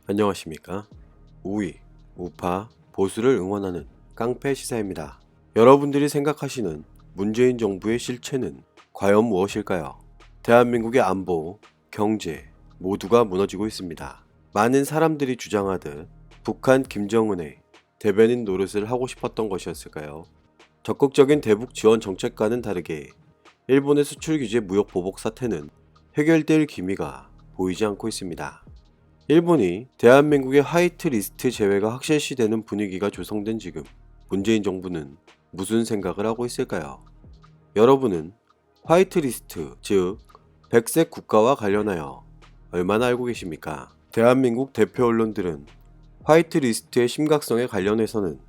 안녕하십니까. 우위, 우파, 보수를 응원하는 깡패 시사입니다. 여러분들이 생각하시는 문재인 정부의 실체는 과연 무엇일까요? 대한민국의 안보, 경제 모두가 무너지고 있습니다. 많은 사람들이 주장하듯 북한 김정은의 대변인 노릇을 하고 싶었던 것이었을까요? 적극적인 대북 지원 정책과는 다르게 일본의 수출 규제 무역 보복 사태는 해결될 기미가 보이지 않고 있습니다. 일본이 대한민국의 화이트 리스트 제외가 확실시되는 분위기가 조성된 지금 문재인 정부는 무슨 생각을 하고 있을까요? 여러분은 화이트 리스트, 즉 백색 국가와 관련하여 얼마나 알고 계십니까? 대한민국 대표 언론들은 화이트 리스트의 심각성에 관련해서는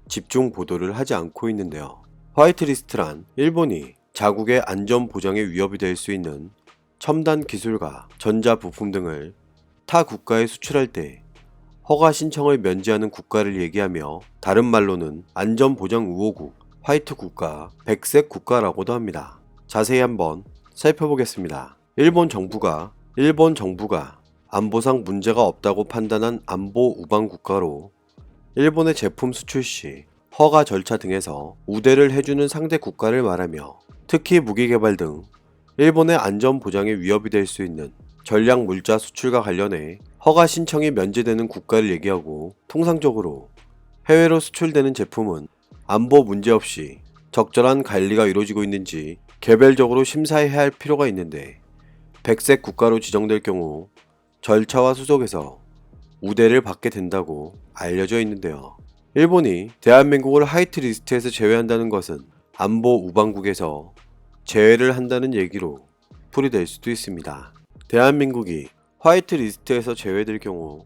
집중 보도를 하지 않고 있는데요. 화이트 리스트란 일본이 자국의 안전 보장에 위협이 될 수 있는 첨단 기술과 전자 부품 등을 타 국가에 수출할 때 허가 신청을 면제하는 국가를 얘기하며 다른 말로는 안전보장 우호국, 화이트 국가, 백색 국가라고도 합니다. 자세히 한번 살펴보겠습니다. 일본 정부가 안보상 문제가 없다고 판단한 안보 우방 국가로 일본의 제품 수출 시 허가 절차 등에서 우대를 해주는 상대 국가를 말하며 특히 무기 개발 등 일본의 안전 보장에 위협이 될 수 있는 전략 물자 수출과 관련해 허가 신청이 면제되는 국가를 얘기하고, 통상적으로 해외로 수출되는 제품은 안보 문제 없이 적절한 관리가 이루어지고 있는지 개별적으로 심사해야 할 필요가 있는데, 백색 국가로 지정될 경우 절차와 수속에서 우대를 받게 된다고 알려져 있는데요. 일본이 대한민국을 화이트 리스트에서 제외한다는 것은 안보 우방국에서 제외를 한다는 얘기로 풀이될 수도 있습니다. 대한민국이 화이트 리스트에서 제외될 경우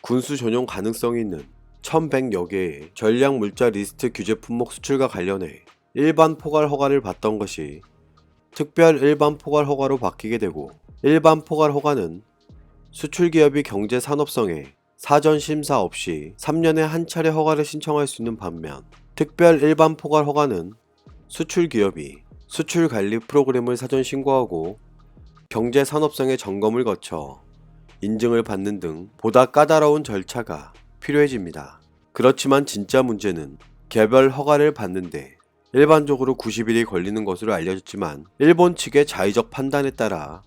군수 전용 가능성이 있는 1100여 개의 전략 물자 리스트 규제 품목 수출과 관련해 일반 포괄 허가를 받던 것이 특별 일반 포괄 허가로 바뀌게 되고, 일반 포괄 허가는 수출 기업이 경제 산업성에 사전 심사 없이 3년에 한 차례 허가를 신청할 수 있는 반면, 특별 일반 포괄 허가는 수출 기업이 수출 관리 프로그램을 사전 신고하고 경제 산업성의 점검을 거쳐 인증을 받는 등 보다 까다로운 절차가 필요해집니다. 그렇지만 진짜 문제는 개별 허가를 받는데 일반적으로 90일이 걸리는 것으로 알려졌지만, 일본 측의 자의적 판단에 따라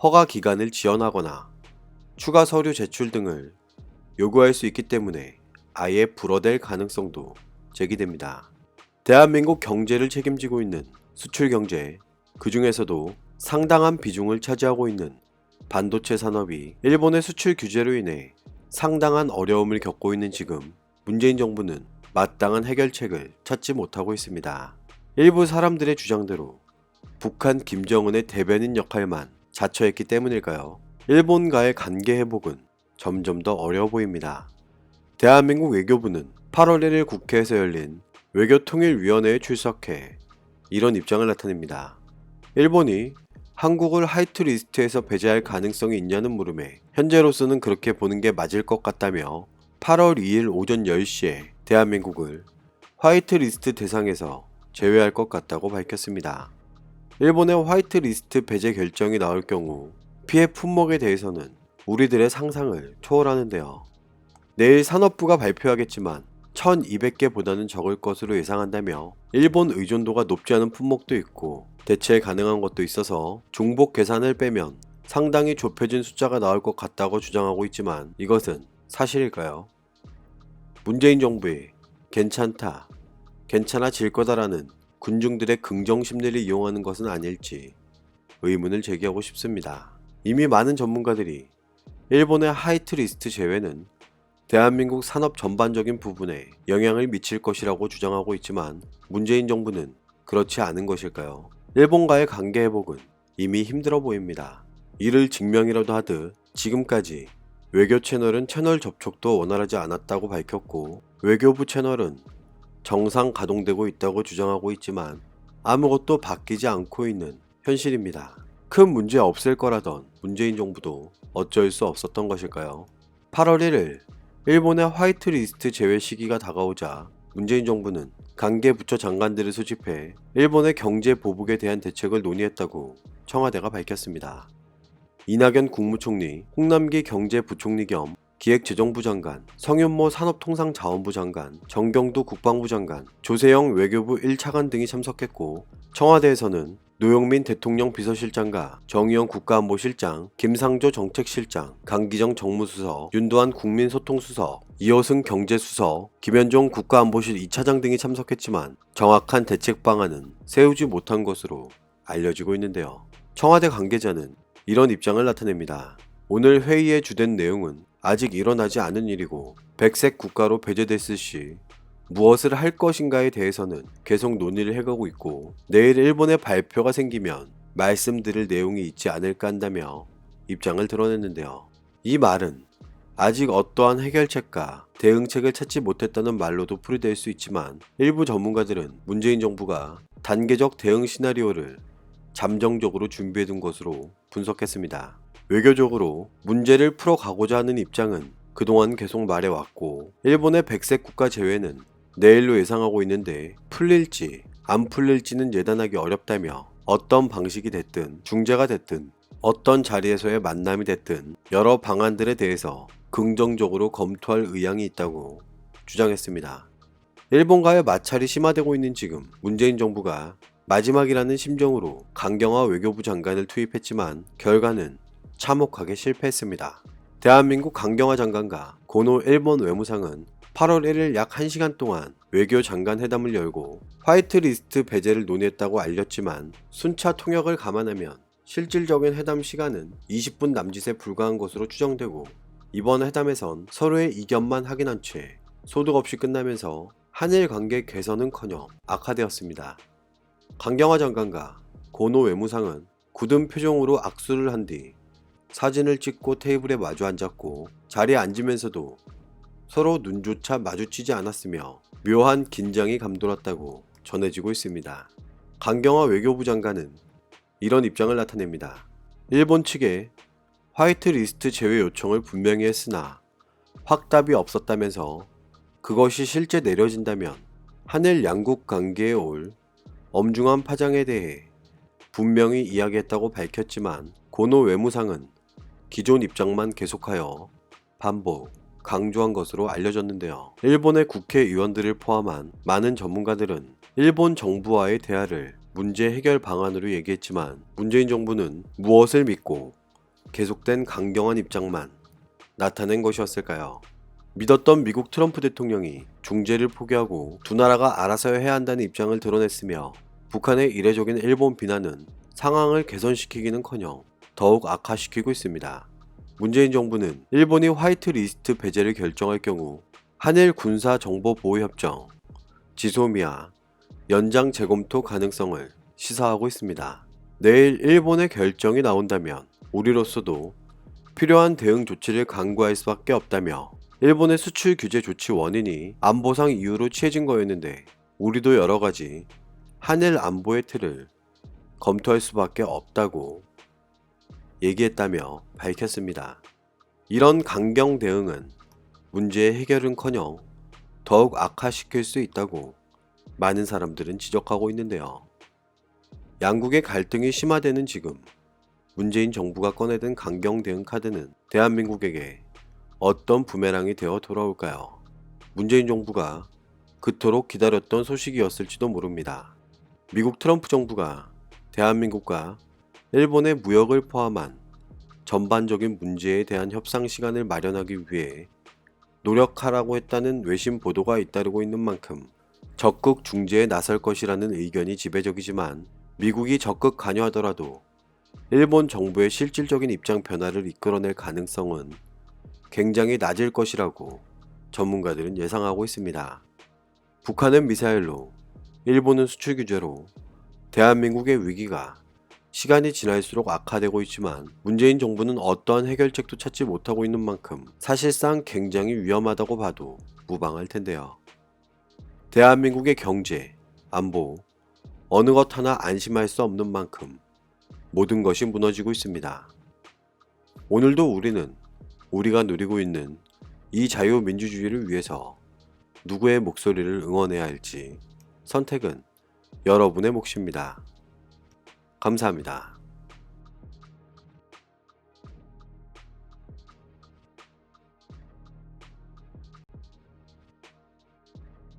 허가 기간을 지연하거나 추가 서류 제출 등을 요구할 수 있기 때문에 아예 불허될 가능성도 제기됩니다. 대한민국 경제를 책임지고 있는 수출 경제, 그 중에서도 상당한 비중을 차지하고 있는 반도체 산업이 일본의 수출 규제로 인해 상당한 어려움을 겪고 있는 지금 문재인 정부는 마땅한 해결책을 찾지 못하고 있습니다. 일부 사람들의 주장대로 북한 김정은의 대변인 역할만 자처했기 때문일까요? 일본과의 관계 회복은 점점 더 어려워 보입니다. 대한민국 외교부는 8월 1일 국회에서 열린 외교통일위원회에 출석해 이런 입장을 나타냅니다. 일본이 한국을 화이트 리스트에서 배제할 가능성이 있냐는 물음에 현재로서는 그렇게 보는 게 맞을 것 같다며 8월 2일 오전 10시에 대한민국을 화이트 리스트 대상에서 제외할 것 같다고 밝혔습니다. 일본의 화이트 리스트 배제 결정이 나올 경우 피해 품목에 대해서는 우리들의 상상을 초월하는데요. 내일 산업부가 발표하겠지만 1200개보다는 적을 것으로 예상한다며, 일본 의존도가 높지 않은 품목도 있고 대체 가능한 것도 있어서 중복 계산을 빼면 상당히 좁혀진 숫자가 나올 것 같다고 주장하고 있지만, 이것은 사실일까요? 문재인 정부의 괜찮아질 거다라는 군중들의 긍정 심리를 이용하는 것은 아닐지 의문을 제기하고 싶습니다. 이미 많은 전문가들이 일본의 화이트 리스트 제외는 대한민국 산업 전반적인 부분에 영향을 미칠 것이라고 주장하고 있지만, 문재인 정부는 그렇지 않은 것일까요? 일본과의 관계 회복은 이미 힘들어 보입니다. 이를 증명이라도 하듯 지금까지 외교 채널은 채널 접촉도 원활하지 않았다고 밝혔고, 외교부 채널은 정상 가동되고 있다고 주장하고 있지만 아무것도 바뀌지 않고 있는 현실입니다. 큰 문제 없을 거라던 문재인 정부도 어쩔 수 없었던 것일까요? 8월 1일 일본의 화이트 리스트 제외 시기가 다가오자 문재인 정부는 관계부처 장관들을 소집해 일본의 경제 보복에 대한 대책을 논의했다고 청와대가 밝혔습니다. 이낙연 국무총리, 홍남기 경제부총리 겸 기획재정부 장관, 성윤모 산업통상자원부 장관, 정경두 국방부 장관, 조세영 외교부 1차관 등이 참석했고, 청와대에서는 노영민 대통령 비서실장과 정의용 국가안보실장, 김상조 정책실장, 강기정 정무수석, 윤두한 국민소통수석, 이호승 경제수석, 김현종 국가안보실 2차장 등이 참석했지만 정확한 대책 방안은 세우지 못한 것으로 알려지고 있는데요. 청와대 관계자는 이런 입장을 나타냅니다. 오늘 회의의 주된 내용은 아직 일어나지 않은 일이고 백색 국가로 배제됐을 시 무엇을 할 것인가에 대해서는 계속 논의를 해가고 있고 내일 일본의 발표가 생기면 말씀드릴 내용이 있지 않을까 한다며 입장을 드러냈는데요. 이 말은 아직 어떠한 해결책과 대응책을 찾지 못했다는 말로도 풀이될 수 있지만 일부 전문가들은 문재인 정부가 단계적 대응 시나리오를 잠정적으로 준비해둔 것으로 분석했습니다. 외교적으로 문제를 풀어가고자 하는 입장은 그동안 계속 말해왔고 일본의 백색 국가 제외는 내일로 예상하고 있는데 풀릴지 안 풀릴지는 예단하기 어렵다며 어떤 방식이 됐든 중재가 됐든 어떤 자리에서의 만남이 됐든 여러 방안들에 대해서 긍정적으로 검토할 의향이 있다고 주장했습니다. 일본과의 마찰이 심화되고 있는 지금 문재인 정부가 마지막이라는 심정으로 강경화 외교부 장관을 투입했지만 결과는 참혹하게 실패했습니다. 대한민국 강경화 장관과 고노 일본 외무상은 8월 1일 약 1시간 동안 외교장관 회담을 열고 화이트리스트 배제를 논의했다고 알렸지만 순차 통역을 감안하면 실질적인 회담 시간은 20분 남짓에 불과한 것으로 추정되고 이번 회담에선 서로의 이견만 확인한 채 소득 없이 끝나면서 한일 관계 개선은커녕 악화되었습니다. 강경화 장관과 고노 외무상은 굳은 표정으로 악수를 한 뒤 사진을 찍고 테이블에 마주 앉았고 자리에 앉으면서도 서로 눈조차 마주치지 않았으며 묘한 긴장이 감돌았다고 전해지고 있습니다. 강경화 외교부 장관은 이런 입장을 나타냅니다. 일본 측에 화이트리스트 제외 요청을 분명히 했으나 확답이 없었다면서 그것이 실제 내려진다면 한일 양국 관계에 올 엄중한 파장에 대해 분명히 이야기했다고 밝혔지만 고노 외무상은 기존 입장만 계속하여 반복, 강조한 것으로 알려졌는데요. 일본의 국회의원들을 포함한 많은 전문가들은 일본 정부와의 대화를 문제 해결 방안으로 얘기했지만 문재인 정부는 무엇을 믿고 계속된 강경한 입장만 나타낸 것이었을까요? 믿었던 미국 트럼프 대통령이 중재를 포기하고 두 나라가 알아서 해야 한다는 입장을 드러냈으며 북한의 이례적인 일본 비난은 상황을 개선시키기는커녕 더욱 악화시키고 있습니다. 문재인 정부는 일본이 화이트리스트 배제를 결정할 경우 한일 군사정보보호협정, 지소미아, 연장 재검토 가능성을 시사하고 있습니다. 내일 일본의 결정이 나온다면 우리로서도 필요한 대응 조치를 강구할 수밖에 없다며 일본의 수출 규제 조치 원인이 안보상 이유로 취해진 거였는데 우리도 여러가지 한일 안보의 틀을 검토할 수밖에 없다고 얘기했다며 밝혔습니다. 이런 강경 대응은 문제의 해결은커녕 더욱 악화시킬 수 있다고 많은 사람들은 지적하고 있는데요. 양국의 갈등이 심화되는 지금 문재인 정부가 꺼내든 강경 대응 카드는 대한민국에게 어떤 부메랑이 되어 돌아올까요? 문재인 정부가 그토록 기다렸던 소식이었을지도 모릅니다. 미국 트럼프 정부가 대한민국과 일본의 무역을 포함한 전반적인 문제에 대한 협상 시간을 마련하기 위해 노력하라고 했다는 외신 보도가 잇따르고 있는 만큼 적극 중재에 나설 것이라는 의견이 지배적이지만 미국이 적극 관여하더라도 일본 정부의 실질적인 입장 변화를 이끌어낼 가능성은 굉장히 낮을 것이라고 전문가들은 예상하고 있습니다. 북한은 미사일로, 일본은 수출 규제로 대한민국의 위기가 시간이 지날수록 악화되고 있지만 문재인 정부는 어떠한 해결책도 찾지 못하고 있는 만큼 사실상 굉장히 위험하다고 봐도 무방할 텐데요. 대한민국의 경제, 안보, 어느 것 하나 안심할 수 없는 만큼 모든 것이 무너지고 있습니다. 오늘도 우리는 우리가 누리고 있는 이 자유민주주의를 위해서 누구의 목소리를 응원해야 할지 선택은 여러분의 몫입니다. 감사합니다.